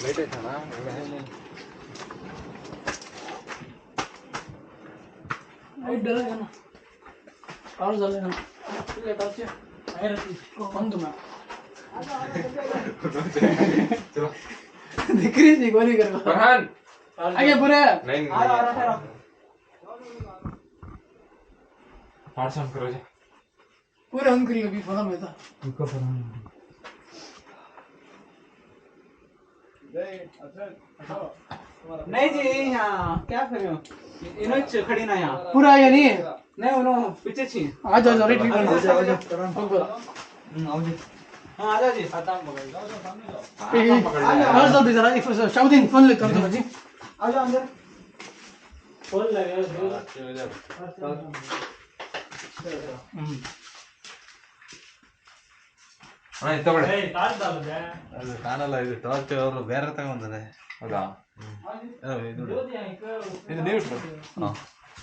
Late था ना आई डर गया ना और चले हम लेट आते हैं आए रहती कौन तुम्हें चलो दिख रही थी गोली कर फरहान आगे पूरे नहीं आ रहा पार्सन करो जी पूरे हम करी अभी पता मैं था उनका फरहान नहीं जी यहाँ क्या कर रहे हो इन्हों खड़ी ना यहाँ पूरा आया नहीं नहीं उन्हों पीछे छी आ जाओ रेडी करना आओ जी हाँ आ जाओ जी। और जल्दी जरा एक शाउदिन फोन लेकर दो जी। आ जाओ अंदर। फोन लगे ಅದು ಕಾಣಲ್ಲ ಇದು ಟಾರ್ಚ್ ಅವರು ಬೇರೆ ತಗೊಂಡ್ರೆ ಹೌದಾ ಇದು ನೀವು ಇಟ್ಕೊಳ್ಳಿ.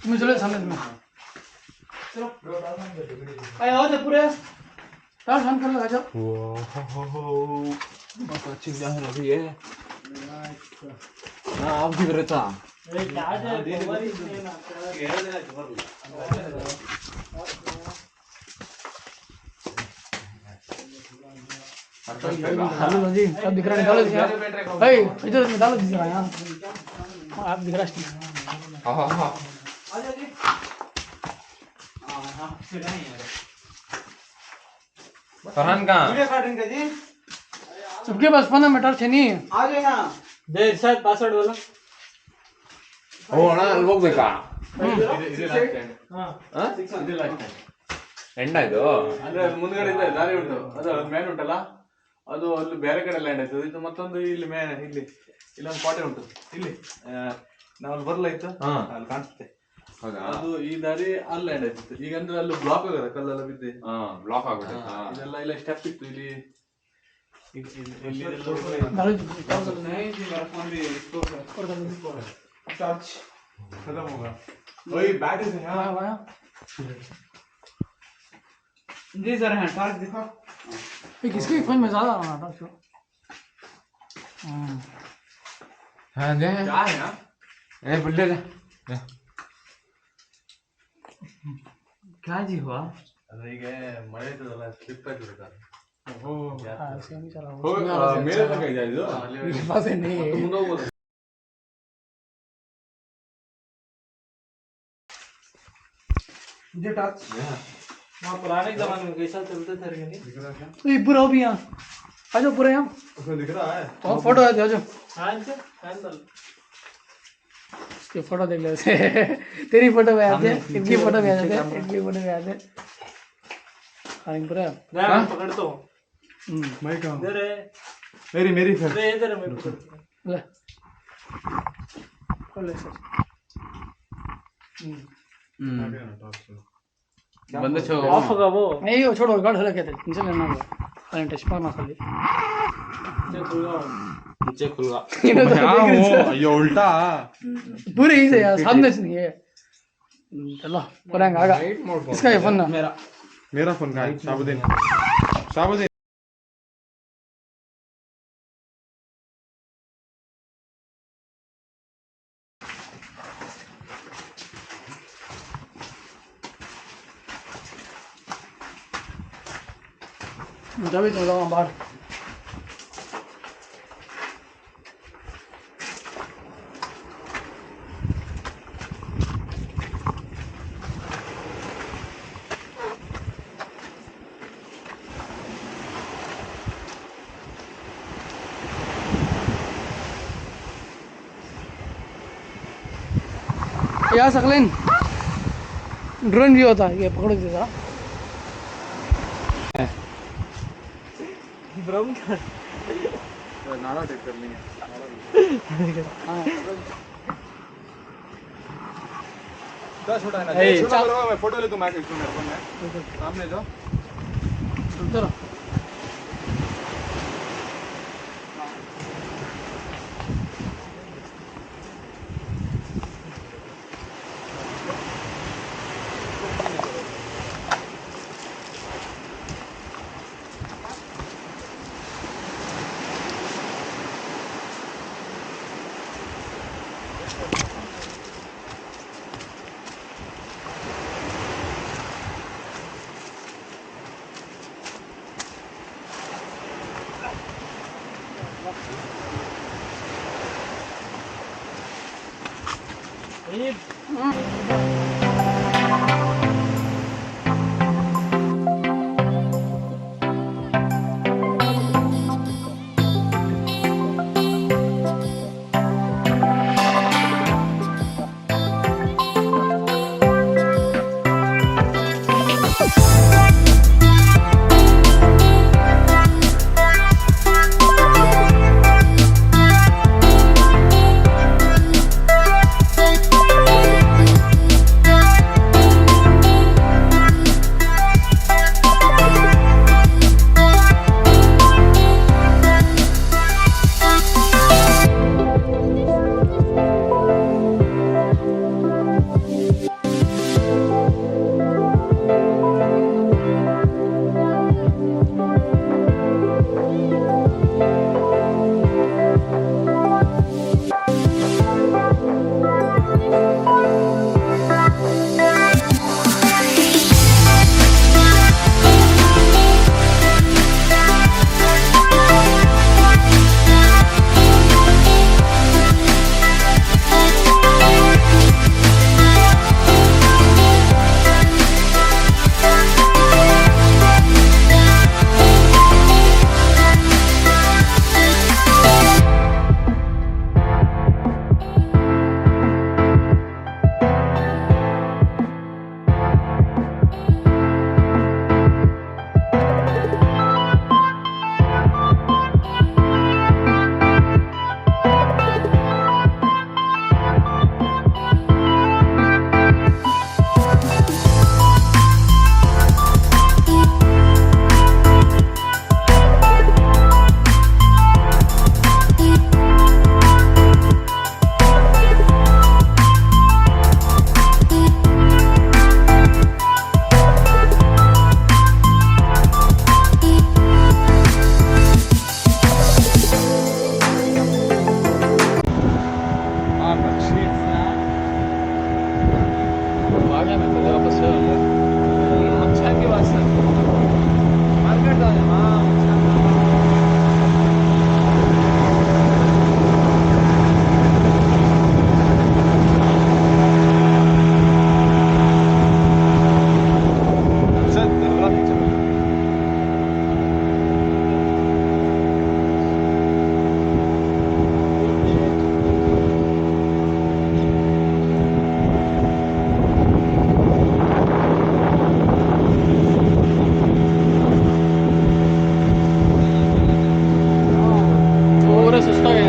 तुम्हें चलो सामने में चलो आए आओ जब पूरे तार शाम कर लो आ जाओ आप भी रहता डालो जी सब दिख रहा है डालो जी भाई इधर डालो जी जरा यहाँ आप दिख रहा है हाँ हाँ हाँ आ जाओ जी। हाँ फिर नहीं यार। फरहान कहाँ वीडियो काटेंगे का जी। सबके पास फोन में टॉर्च है नहीं आ जाओ यहाँ। दे शायद पासवर्ड वाला ಓ ಅಣ್ಣ ಅಲ್ಲಿ ಹೋಗ್ಬೇಕಾ ಎಂಡ ಇದು ಅಂದ್ರೆ ಮುಂದ್ಗಡೆ ಇದೆ ದಾರಿ ಉಂಟು ಅದು ಮ್ಯಾನ್ ಉಂಟಲ್ಲ ಅದು ಅಲ್ಲಿ ಬೇರೆ ಕಡೆ ಲ್ಯಾಂಡ್ ಆಯ್ತದೆ ಇದು ಮತ್ತೊಂದು ಇಲ್ಲಿ ಇಲ್ಲಿ ಇಲ್ಲೊಂದು ಕೋಟೆ ಉಂಟು ಇಲ್ಲಿ ನಾವು ಅಲ್ಲಿ ಬರಲ್ಲ ಇತ್ತು ಅಲ್ಲಿ ಕಾಣಿಸುತ್ತೆ ಅದು ಈ ದಾರಿ ಅಲ್ಲಿ ಲ್ಯಾಂಡ್ ಆಯ್ತಿತ್ತು ಈಗ ಅಂದ್ರೆ ಅಲ್ಲಿ ಬ್ಲಾಕ್ ಆಗದ ಕಲ್ಲೆಲ್ಲ ಬಿದ್ದೆ ಬ್ಲಾಕ್ ಆಗ್ಬಿಟ್ಟೆ ಇದೆಲ್ಲ ಇಲ್ಲ ಸ್ಟೆಪ್ ಇತ್ತು ಇಲ್ಲಿ डालो जी टॉर्च खत्म होगा वही बैट है हाँ हाँ जी सर हाँ टॉर्च दिखाओ। ये किसके फोन में ज़्यादा आ रहा था हाँ दे क्या है ना ए बुल्ले दे क्या जी हुआ? ಅದು ಈಗ ಮಳೆ ಇದ್ದದಲ್ಲ ಸ್ಲಿಪ್ ಆಯ್ತದೆ ಕಾರು ऐसे नहीं चला ಮೇಲೆ ತನಕ ಇದೆ ಇದು विश्वास है नहीं ಮುಂದೆ ಹೋಗ್ಬೋದು जी टॉर्च। वहाँ पुराने जमाने में कैसा चलते थे नहीं? तो ये पूरा हो भी यहाँ आ जाओ पूरा यहाँ उसमें दिख रहा है और फोटो आ जाओ हाँ इनसे हैंडल। इसके फोटो देख लो ऐसे तेरी फोटो में आते इनकी फोटो में आते इनकी फोटो में आते हाँ पूरा मैं पकड़ तो मैं कहाँ इधर है मेरी फिर इधर इधर मैं पकड़ ले खोल ले सर बंद छो ऑफ होगा वो। नहीं वो छोड़ो गाड़ हला कहते नीचे लेना होगा खाली टच मारना खाली नीचे खुलगा अयो उल्टा पूरे ही से यार सामने से नहीं है चलो पूरा आगा इसका ये फोन ना मेरा फोन कहाँ है शाबुद्दीन जब तो लगा बाहर या सकलेन ड्रोन भी होता है ये पकड़ देता ब्रह्म नाला टेक कर लेंगे छोटा है ना छोटा करो मैं फोटो ले तुम आके मेरे फोन में सामने जाओ चलो ಸುಸ್ತಾಗೈತೆ